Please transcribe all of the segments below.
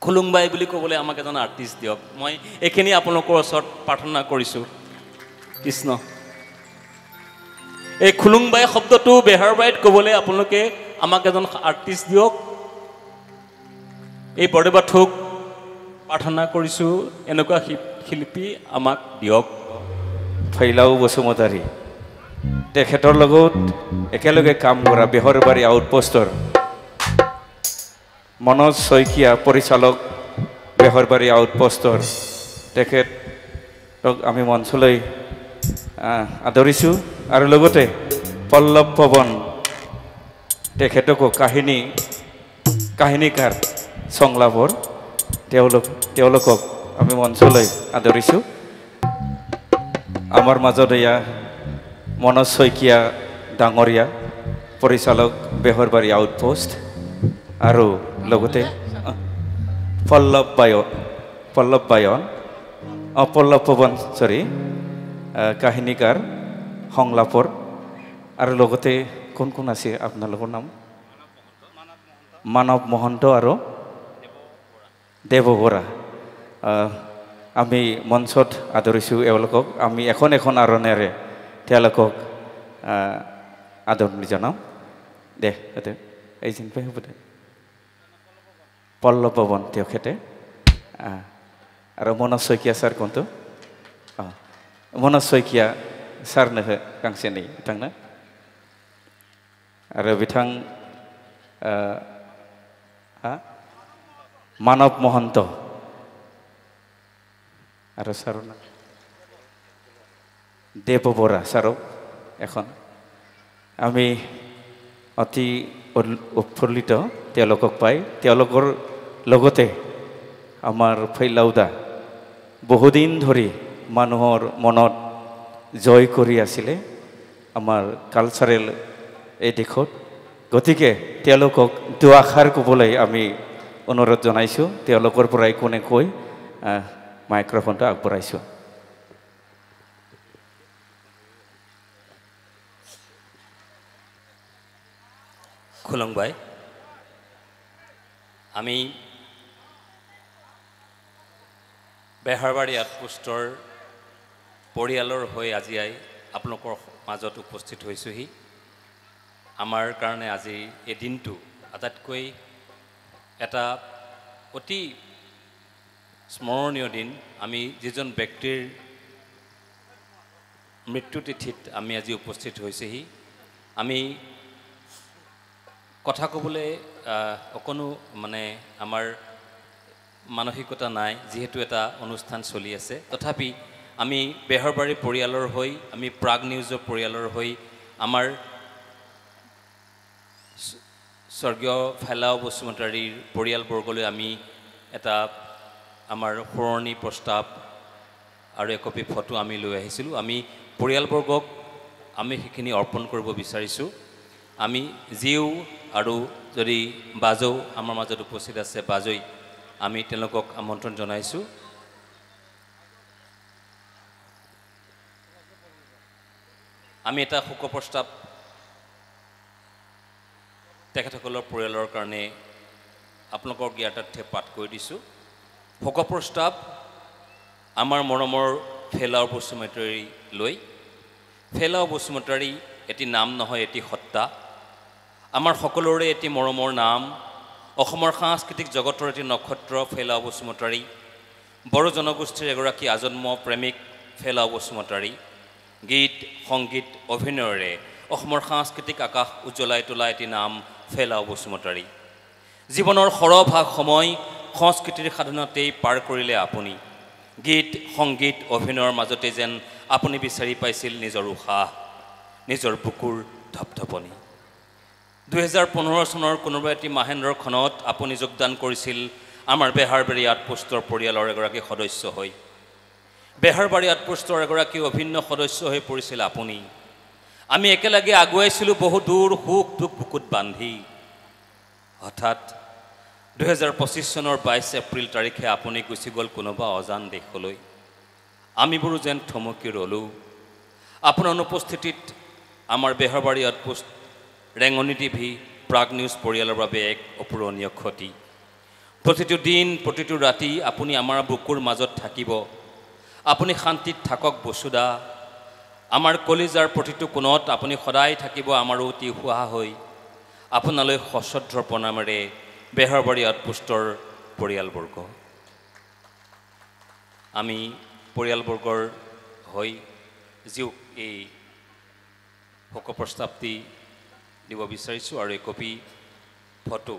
খুলুংবাই বুলি ক'বলৈ আমাক এজন আৰ্টিষ্ট দিয়ক মই এইখিনি আপোনালোকৰ ওচৰত প্ৰাৰ্থনা কৰিছোঁ কৃষ্ণ এই খুলুংবাই শব্দটো বেহাৰবাৰীত ক'বলৈ আপোনালোকে আমাক এজন আৰ্টিষ্ট দিয়ক এই বৰদেবাথুক প্ৰাৰ্থনা কৰিছোঁ এনেকুৱা শিল্পী আমাক দিয়ক ফৈলাও বসুমতাৰী তেখেতৰ লগত একেলগে কাম কৰা বেহৰবাৰী আউটপোষ্টৰ মনোজ শইকীয়া পৰিচালক বেহৰবাৰী আউটপোষ্টৰ তেখেতক আমি মঞ্চলৈ আদৰিছোঁ আৰু লগতে পল্লৱ পৱন তেখেতকো কাহিনীকাৰ সংলাপৰ তেওঁলোকক আমি মঞ্চলৈ আদৰিছোঁ আমাৰ মাজত এয়া মনোজ শইকীয়া ডাঙৰীয়া পৰিচালক বেহৰবাৰী আউটপোষ্ট আৰু লগতে পল্লৱ পৱন কাহিনীকাৰ সংলাপৰ আৰু লগতে কোন কোন আছে আপোনালোকৰ নাম মানৱ মহন্ত আৰু দেৱ বৰা আমি মঞ্চত আদৰিছোঁ এওঁলোকক আমি এখন আৰণেৰে তেওঁলোকক আদৰণি জনাম দে এই চিন্তাই হ'ব দে পল্লৱ পৱন তেখেতে আৰু মনোজ শইকীয়া ছাৰ কোনটো মনোজ শইকীয়া ছাৰनो गांसे नै बिथांनो आरो बिथां मानव महन्त आरो सार देव बरा सारक এখন আমি অতি উৎফুল্লিত তেওঁলোকক পাই তেওঁলোকৰ লগতে আমাৰ ফৈলাউদা বহুদিন ধৰি মানুহৰ মনত জয় কৰি আছিলে আমাৰ কালচাৰেল এই দিশত গতিকে তেওঁলোকক দুআষাৰ ক'বলৈ আমি অনুৰোধ জনাইছোঁ তেওঁলোকৰ পৰাই কোনে কৈ মাইক্ৰফোনটো আগবঢ়াইছোঁ খুলুংবাই আমি বেহাৰবাৰী আউটপোষ্টৰ পৰিয়ালৰ হৈ আজি আপোনালোকৰ মাজত উপস্থিত হৈছোহি আমাৰ কাৰণে আজি এই দিনটো আটাইতকৈ এটা অতি স্মৰণীয় দিন আমি যিজন ব্যক্তিৰ মৃত্যুতিথিত আমি আজি উপস্থিত হৈছেহি আমি কথা ক'বলৈ অকণো মানে আমাৰ মানসিকতা নাই যিহেতু এটা অনুষ্ঠান চলি আছে তথাপি আমি বেহাৰবাৰী পৰিয়ালৰ হৈ আমি প্ৰাগ নিউজৰ পৰিয়ালৰ হৈ আমাৰ স্বৰ্গীয় ফেলাও বসুমতাৰীৰ পৰিয়ালবৰ্গলৈ আমি এটা আমাৰ শুৱনি প্ৰস্তাৱ আৰু একপি ফটো আমি লৈ আহিছিলোঁ আমি পৰিয়ালবৰ্গক আমি সেইখিনি অৰ্পণ কৰিব বিচাৰিছোঁ আমি জীও আৰু যদি বাজৌ আমাৰ মাজত উপস্থিত আছে বাজৈ আমি তেওঁলোকক আমন্ত্ৰণ জনাইছোঁ আমি এটা শোক প্ৰস্তাৱ তেখেতসকলৰ পৰিয়ালৰ কাৰণে আপোনালোকৰ জ্ঞাতাৰ্থে পাঠ কৰি দিছোঁ শোক প্ৰস্তাৱ আমাৰ মৰমৰ ফেলাও বসুমতাৰী লৈ ফেলাও বসুমতাৰী এটি নাম নহয় এটি সত্তা আমাৰ সকলোৰে এটি মৰমৰ নাম অসমৰ সাংস্কৃতিক জগতৰ এটি নক্ষত্ৰ ফেলাও বসুমতাৰী বড়ো জনগোষ্ঠীৰ এগৰাকী আজন্ম প্ৰেমিক ফেলাও বসুমতাৰী গীত সংগীত অভিনয়েৰে অসমৰ সাংস্কৃতিক আকাশ উজ্বলাই তোলা এটি নাম ফেলাও বসুমতাৰী জীৱনৰ সৰহভাগ সময় সংস্কৃতিৰ সাধনাতেই পাৰ কৰিলে আপুনি গীত সংগীত অভিনয়ৰ মাজতে যেন আপুনি বিচাৰি পাইছিল নিজৰ উশাহ নিজৰ বুকুৰ ধপধপনি 2015 চনৰ কোনোবা এটি মাহেন্দ্ৰখনত আপুনি যোগদান কৰিছিল আমাৰ বেহাৰবাৰী আউটপোষ্টৰ পৰিয়ালৰ এগৰাকী সদস্য হৈ বেহাৰবাৰী আউটপোষ্টৰ এগৰাকী অভিন্ন সদস্য হৈ পৰিছিল আপুনি আমি একেলগে আগুৱাইছিলোঁ বহু দূৰ সুখ দুখ বুকুত বান্ধি হঠাৎ 2025 চনৰ 22 এপ্ৰিল তাৰিখে আপুনি গুচি গ'ল কোনোবা অজান দেশলৈ আমিবোৰো যেন থমকি ৰ'লোঁ আপোনাৰ অনুপস্থিতিত আমাৰ বেহাৰবাৰী আউটপোষ্ট ৰেঙনি টিভি প্ৰাগ নিউজ পৰিয়ালৰ বাবে এক অপূৰণীয় ক্ষতি প্ৰতিটো দিন প্ৰতিটো ৰাতি আপুনি আমাৰ বুকুৰ মাজত থাকিব আপুনি শান্তিত থাকক বসুদা আমাৰ কলিজাৰ প্ৰতিটো কোণত আপুনি সদায় থাকিব আমাৰ অতি সুহা হৈ আপোনালৈ সশ্ৰদ্ধ প্ৰণামেৰে বেহৰবাৰী আউটপোষ্টৰ পৰিয়ালবৰ্গ আমি পৰিয়ালবৰ্গৰ হৈ যিওক এই শোক প্ৰস্তাৱটি দিব বিচাৰিছোঁ আৰু একপি ফটো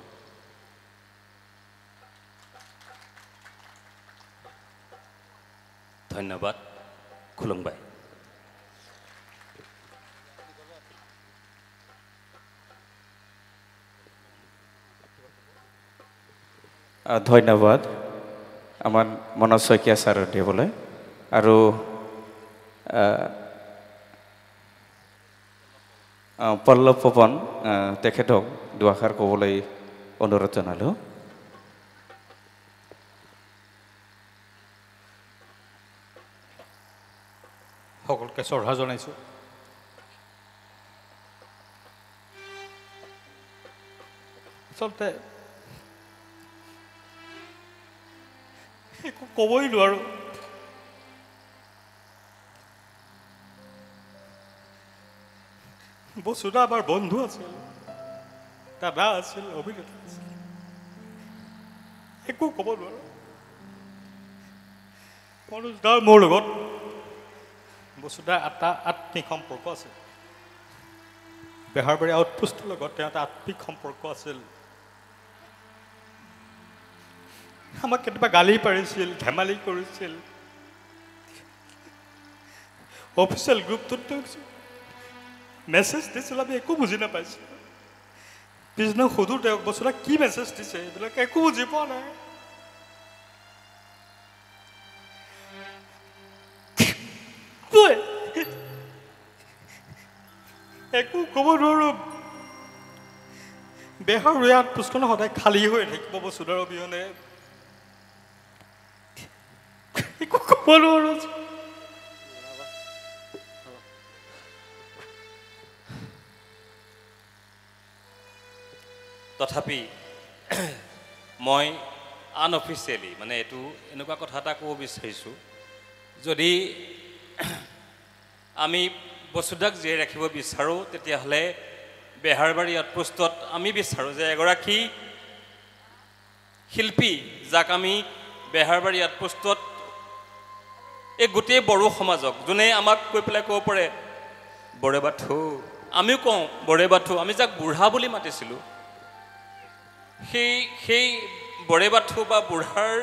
ধন্যবাদ খুলুংবাই ধন্যবাদ আমাৰ মনোজ শইকীয়া ছাৰ দিবলৈ আৰু পল্লৱ পৱন তেখেতক দুআষাৰ ক'বলৈ অনুৰোধ জনালোঁ সকলোকে শ্ৰদ্ধা জনাইছোঁ আচলতে একো ক'বই নোৱাৰোঁ বসুদা আমাৰ বন্ধু আছিল দাদা আছিল অভিনেতা আছিল একো ক'ব নোৱাৰোঁ মনোজদাৰ মোৰ লগত বসুদাৰ এটা আত্মিক সম্পৰ্ক আছিল বেহৰবাৰী আউটপোষ্টৰ লগত তেওঁ এটা আত্মিক সম্পৰ্ক আছিল আমাক কেতিয়াবা গালি পাৰিছিল ধেমালি কৰিছিল অফিচিয়েল গ্ৰুপটোত মেছেজ দিছিল আমি একো বুজি নাপাইছিলোঁ পিছদিনা সোধোঁ তেওঁক বসুদা কি মেছেজ দিছে এইবিলাক একো বুজি পোৱা নাই একো ক'ব নোৱাৰোঁ বেহৰবাৰী আউটপোষ্টখন সদায় খালী হৈ থাকিব বসুদাৰ অবিহনে একো ক'ব নোৱাৰোঁ তথাপি মই আনঅফিচিয়েলি মানে এইটো এনেকুৱা কথা এটা ক'ব বিচাৰিছোঁ যদি আমি বসুদাক জীয়াই ৰাখিব বিচাৰোঁ তেতিয়াহ'লে বেহৰবাৰী আউটপোষ্টত আমি বিচাৰোঁ যে এগৰাকী শিল্পী যাক আমি বেহৰবাৰী আউটপোষ্টত এই গোটেই বড়ো সমাজক যোনে আমাক কৈ পেলাই ক'ব পাৰে বৰে বাথু আমিও কওঁ বৰে বাথু আমি যাক বুঢ়া বুলি মাতিছিলোঁ সেই বৰে বাথু বা বুঢ়াৰ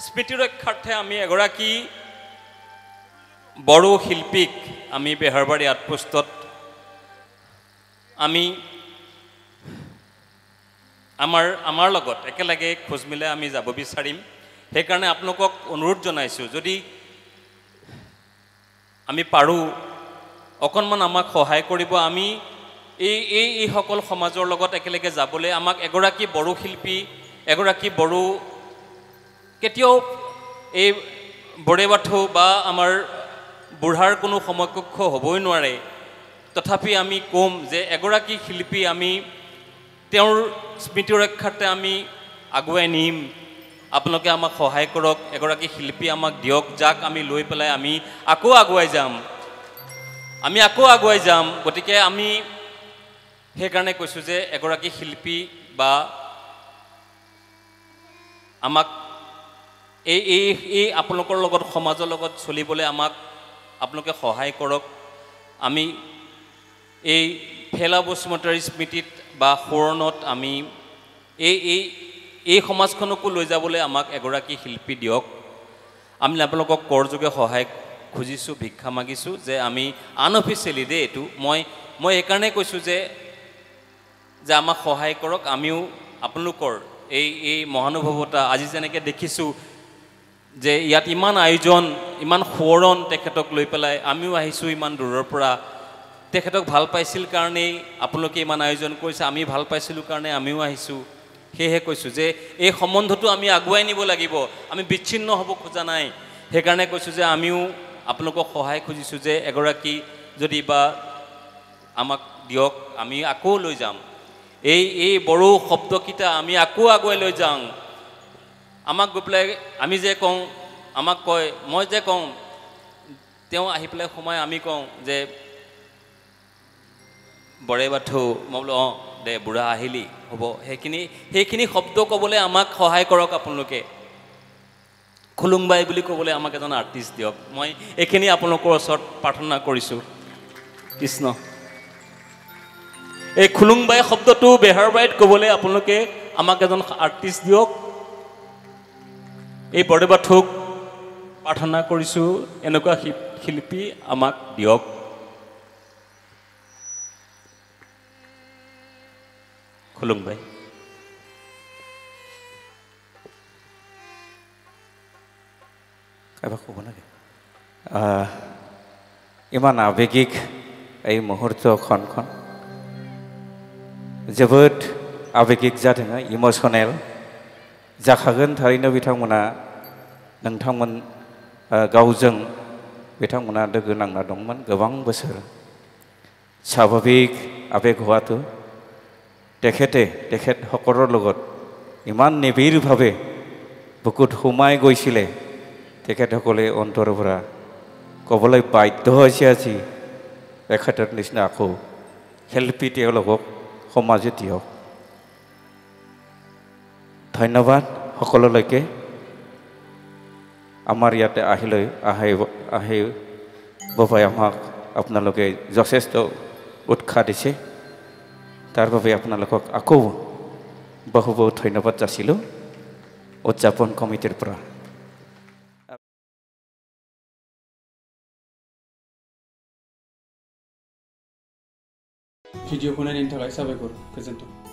স্মৃতি ৰক্ষাৰ্থে আমি এগৰাকী বড়ো শিল্পীক আমি বেহৰবাৰী আউটপোষ্টত আমি আমাৰ লগত একেলগে খোজ মিলাই আমি যাব বিচাৰিম সেইকাৰণে আপোনালোকক অনুৰোধ জনাইছোঁ যদি আমি পাৰোঁ অকণমান আমাক সহায় কৰিব আমি এই সকল সমাজৰ লগত একেলগে যাবলৈ আমাক এগৰাকী বড়ো শিল্পী এগৰাকী বড়ো কেতিয়াও এই বৰে বাথু বা আমাৰ বুঢ়াৰ কোনো সমকক্ষ হ'বই নোৱাৰে তথাপি আমি ক'ম যে এগৰাকী শিল্পী আমি তেওঁৰ স্মৃতি ৰক্ষাৰ্থে আমি আগুৱাই নিম আপোনালোকে আমাক সহায় কৰক এগৰাকী শিল্পী আমাক দিয়ক যাক আমি লৈ পেলাই আমি আকৌ আগুৱাই যাম গতিকে আমি সেইকাৰণে কৈছোঁ যে এগৰাকী শিল্পী বা আমাক এই আপোনালোকৰ লগত সমাজৰ লগত চলিবলৈ আমাক আপোনালোকে সহায় কৰক আমি এই ফেলা বসুমতাৰীৰ স্মৃতিত বা সোঁৱৰণত আমি এই সমাজখনকো লৈ যাবলৈ আমাক এগৰাকী শিল্পী দিয়ক আমি আপোনালোকক কৰযোগে সহায় খুজিছোঁ ভিক্ষা মাগিছোঁ যে আমি আনঅফিচিয়েলি দেই এইটো মই এইকাৰণে কৈছোঁ যে আমাক সহায় কৰক আমিও আপোনালোকৰ এই মহানুভৱতা আজি যেনেকৈ দেখিছোঁ যে ইয়াত ইমান আয়োজন ইমান সোঁৱৰণ তেখেতক লৈ পেলাই আমিও আহিছোঁ ইমান দূৰৰ পৰা তেখেতক ভাল পাইছিল কাৰণেই আপোনালোকে ইমান আয়োজন কৰিছে আমি ভাল পাইছিলোঁ কাৰণে আমিও আহিছোঁ সেয়েহে কৈছোঁ যে এই সম্বন্ধটো আমি আগুৱাই নিব লাগিব আমি বিচ্ছিন্ন হ'ব খোজা নাই সেইকাৰণে কৈছোঁ যে আমিও আপোনালোকক সহায় খুজিছোঁ যে এগৰাকী যদি বা আমাক দিয়ক আমি আকৌ লৈ যাম এই বড়ো শব্দকেইটা আমি আকৌ আগুৱাই লৈ যাওঁ আমাক গৈ পেলাই আমি যে কওঁ আমাক কয় মই যে কওঁ তেওঁ আহি পেলাই সোমাই আমি কওঁ যে বৰে বাথৌ মই বোলো অঁ দে বুঢ়া আহিলি হ'ব সেইখিনি শব্দ ক'বলৈ আমাক সহায় কৰক আপোনালোকে খুলুংবাই বুলি ক'বলৈ আমাক এজন আৰ্টিষ্ট দিয়ক মই এইখিনি আপোনালোকৰ ওচৰত প্ৰাৰ্থনা কৰিছোঁ কৃষ্ণ এই খুলুংবাই শব্দটো বেহাৰবাৰীত ক'বলৈ আপোনালোকে আমাক এজন আৰ্টিষ্ট দিয়ক এই বৰে বাথৌক প্ৰাৰ্থনা কৰিছোঁ এনেকুৱা শিল্পী আমাক দিয়ক খুলুংবাই কাইবা ক'ব লাগে ইমান আৱেগিক এই মুহূৰ্তখন जोबोद आबेगिक जादों इमोशनेल जाखागोन थारैनो बिथांमोना नोंथांमोन गावजों बिथांमोना लोगो नांना दंमोन गोबां बोसोर স্বাভাৱিক আবেগ হোৱাটো তেখেত সকলৰ লগত ইমান নিবিড়ভাৱে বুকুত সোমাই গৈছিলে তেখেতসকলে অন্তৰৰ পৰা ক'বলৈ বাধ্য হৈছে আজি তেখেতৰ নিচিনা আকৌ শিল্পী তেওঁলোকক সমাজে দিয়ক ধন্যবাদ সকলোলৈকে আমাৰ ইয়াতে আহিব বাবাই আমাক আপোনালোকে যথেষ্ট উৎসাহ দিছে তাৰ বাবে আপোনালোকক আকৌ বহু ধন্যবাদ যাচিলোঁ উদযাপন কমিটিৰ পৰা भिडिअखौ नायनायनि थाखाय साबायखर गोजोन्थों